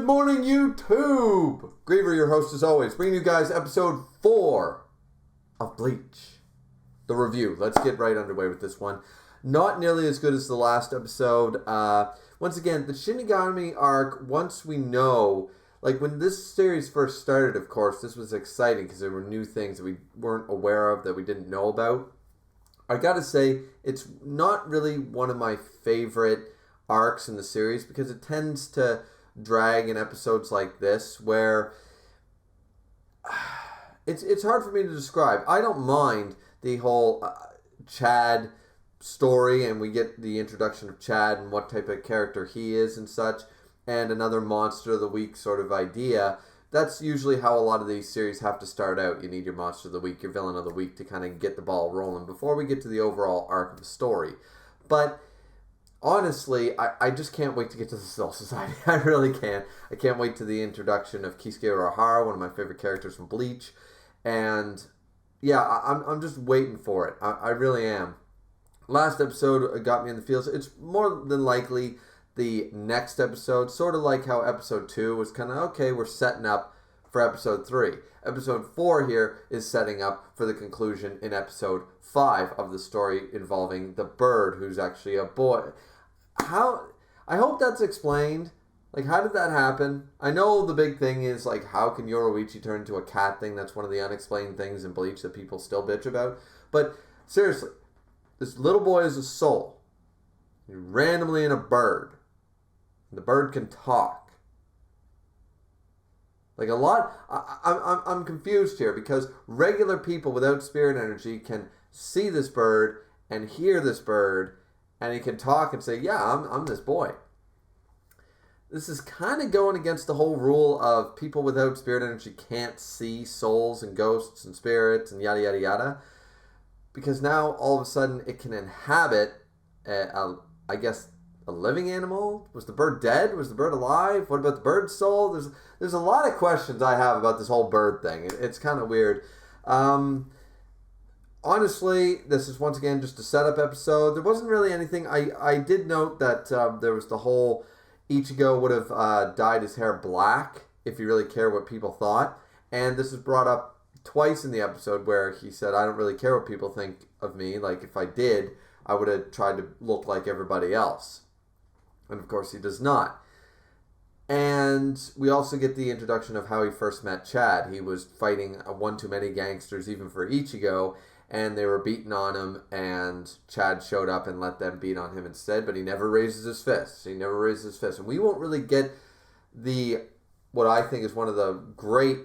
Good morning, YouTube! Griever, your host as always, bringing you guys episode 4 of Bleach. The review. Let's get right underway with this one. Not nearly as good as the last episode. Once again, the Shinigami arc, once we know, like when this series first started, of course, this was exciting because there were new things that we weren't aware of, that we didn't know about. I gotta say, it's not really one of my favorite arcs in the series because it tends to drag in episodes like this where it's hard for me to describe. I don't mind the whole Chad story, and we get the introduction of Chad and what type of character he is and such, and another monster of the week sort of idea. That's usually how a lot of these series have to start out. You need your monster of the week, your villain of the week to kind of get the ball rolling before we get to the overall arc of the story. But honestly, I just can't wait to get to the Soul Society. I really can't. I can't wait to the introduction of Kisuke Urahara, one of my favorite characters from Bleach. And yeah, I'm just waiting for it. I really am. Last episode got me in the feels. It's more than likely the next episode, sort of like how episode 2 was kind of, okay, we're setting up for episode 3. Episode 4 here is setting up for the conclusion in episode 5 of the story involving the bird, who's actually a boy. I hope that's explained. Like, how did that happen? I know the big thing is, like, how can Yoruichi turn into a cat thing? That's one of the unexplained things in Bleach that people still bitch about. But, seriously, this little boy is a soul. He's randomly in a bird. The bird can talk. Like, a lot... I'm confused here, because regular people without spirit energy can see this bird and hear this bird, and he can talk and say, yeah, I'm this boy. This is kind of going against the whole rule of people without spirit energy can't see souls and ghosts and spirits and yada, yada, yada. Because now, all of a sudden, it can inhabit, I guess, a living animal? Was the bird dead? Was the bird alive? What about the bird's soul? There's a lot of questions I have about this whole bird thing. It's kind of weird. Honestly, this is once again just a setup episode. There wasn't really anything. I did note that there was the whole Ichigo would have dyed his hair black if you really care what people thought. And this is brought up twice in the episode where he said, I don't really care what people think of me. Like, if I did, I would have tried to look like everybody else. And of course he does not. And we also get the introduction of how he first met Chad. He was fighting one too many gangsters even for Ichigo, and they were beating on him, and Chad showed up and let them beat on him instead, but he never raises his fist. He never raises his fist. And we won't really get what I think is one of the great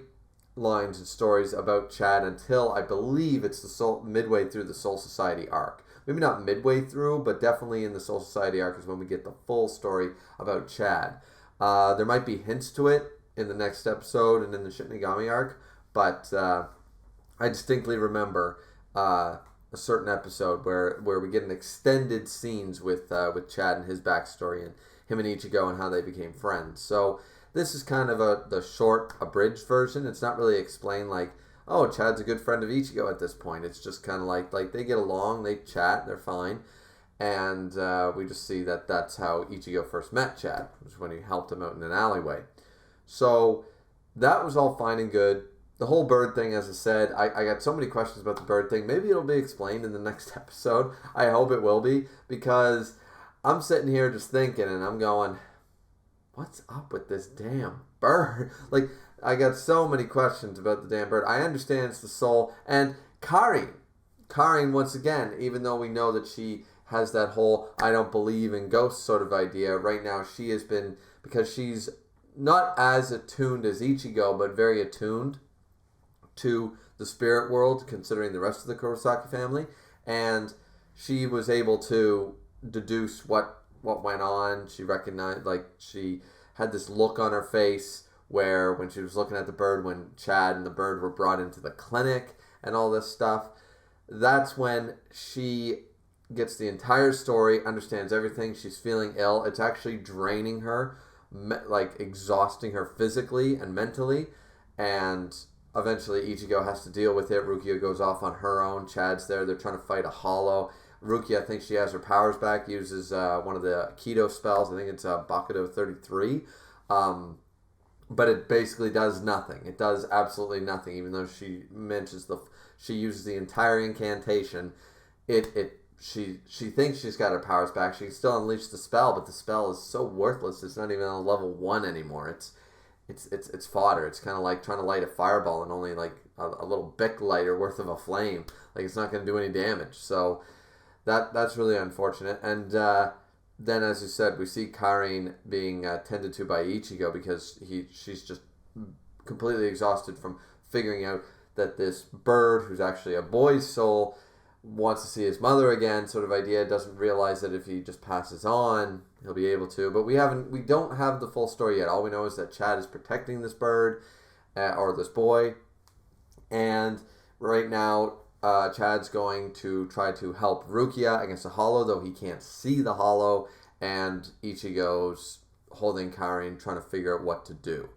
lines and stories about Chad until I believe it's midway through the Soul Society arc. Maybe not midway through, but definitely in the Soul Society arc is when we get the full story about Chad. There might be hints to it in the next episode and in the Shinigami arc, but I distinctly remember a certain episode where we get an extended scenes with Chad and his backstory and him and Ichigo and how they became friends. So this is kind of the short, abridged version. It's not really explained like, oh, Chad's a good friend of Ichigo at this point. It's just kind of like they get along, they chat, they're fine. And we just see that that's how Ichigo first met Chad, was when he helped him out in an alleyway. So that was all fine and good. The whole bird thing, as I said, I got so many questions about the bird thing. Maybe it'll be explained in the next episode. I hope it will be, because I'm sitting here just thinking, and I'm going, what's up with this damn bird? Like, I got so many questions about the damn bird. I understand it's the soul. And Karin, once again, even though we know that she has that whole I don't believe in ghosts sort of idea, right now she has been, because she's not as attuned as Ichigo, but very attuned to the spirit world, considering the rest of the Kurosaki family, and she was able to deduce what went on. She recognized, like, she had this look on her face where when she was looking at the bird, when Chad and the bird were brought into the clinic and all this stuff, that's when she gets the entire story, understands everything. She's feeling ill. It's actually draining her, like exhausting her physically and mentally, and eventually Ichigo has to deal with it. Rukia goes off on her own. Chad's there. They're trying to fight a hollow. Rukia, I think she has her powers back, uses one of the Keto spells. I think it's Bakudo 33. but it basically does nothing. It does absolutely nothing, even though she she uses the entire incantation. She thinks she's got her powers back. She can still unleash the spell, but the spell is so worthless. It's not even on level 1 anymore. It's fodder. It's kind of like trying to light a fireball and only like a little Bic lighter worth of a flame. Like it's not going to do any damage. So that's really unfortunate. And then, as you said, we see Karin being tended to by Ichigo because she's just completely exhausted from figuring out that this bird, who's actually a boy's soul, wants to see his mother again, sort of idea. Doesn't realize that if he just passes on, he'll be able to. But we don't have the full story yet. All we know is that Chad is protecting this bird or this boy, and right now Chad's going to try to help Rukia against the hollow, though he can't see the hollow, and Ichigo's holding Karin, trying to figure out what to do.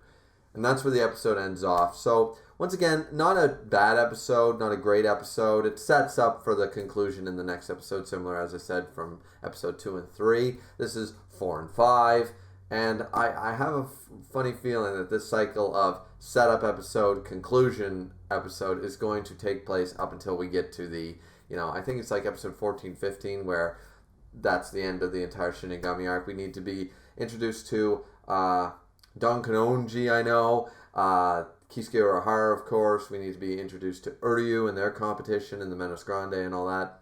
And that's where the episode ends off. So, once again, not a bad episode, not a great episode. It sets up for the conclusion in the next episode, similar, as I said, from episode 2 and 3. This is 4 and 5. And I have a funny feeling that this cycle of setup episode, conclusion episode is going to take place up until we get to the, I think it's like episode 14, 15, where that's the end of the entire Shinigami arc. We need to be introduced to Don Kanonji, I know, Kisuke Urahara, of course. We need to be introduced to Uryu and their competition in the Menos Grande and all that.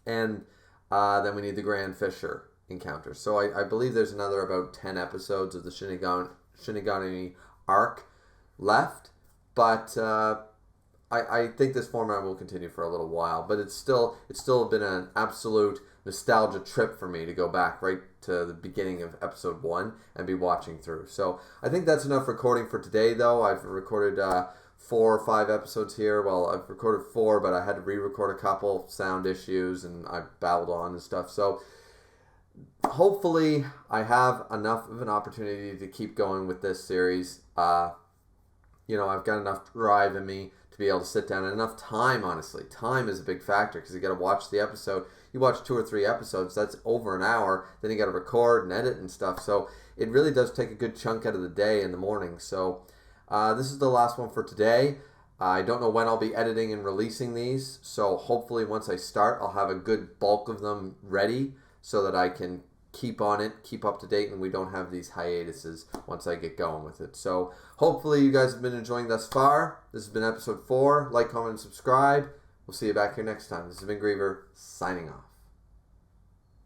And then we need the Grand Fisher encounter. So I believe there's another about 10 episodes of the Shinigami arc left. But I think this format will continue for a little while. But it's still been an absolute nostalgia trip for me to go back right to the beginning of episode 1 and be watching through. So I think that's enough recording for today, though. I've recorded 4 or 5 episodes here. Well, I've recorded 4, but I had to re-record a couple sound issues, and I babbled on and stuff. So hopefully I have enough of an opportunity to keep going with this series. I've got enough drive in me to be able to sit down, and enough time, honestly. Time is a big factor because you got to watch the episode. You watch 2 or 3 episodes, that's over an hour. Then you got to record and edit and stuff. So it really does take a good chunk out of the day in the morning. So this is the last one for today. I don't know when I'll be editing and releasing these. So hopefully once I start, I'll have a good bulk of them ready so that I can keep on it, keep up to date, and we don't have these hiatuses once I get going with it. So hopefully you guys have been enjoying thus far. This has been episode 4. Like, comment, and subscribe. We'll see you back here next time. This has been Griever, signing off.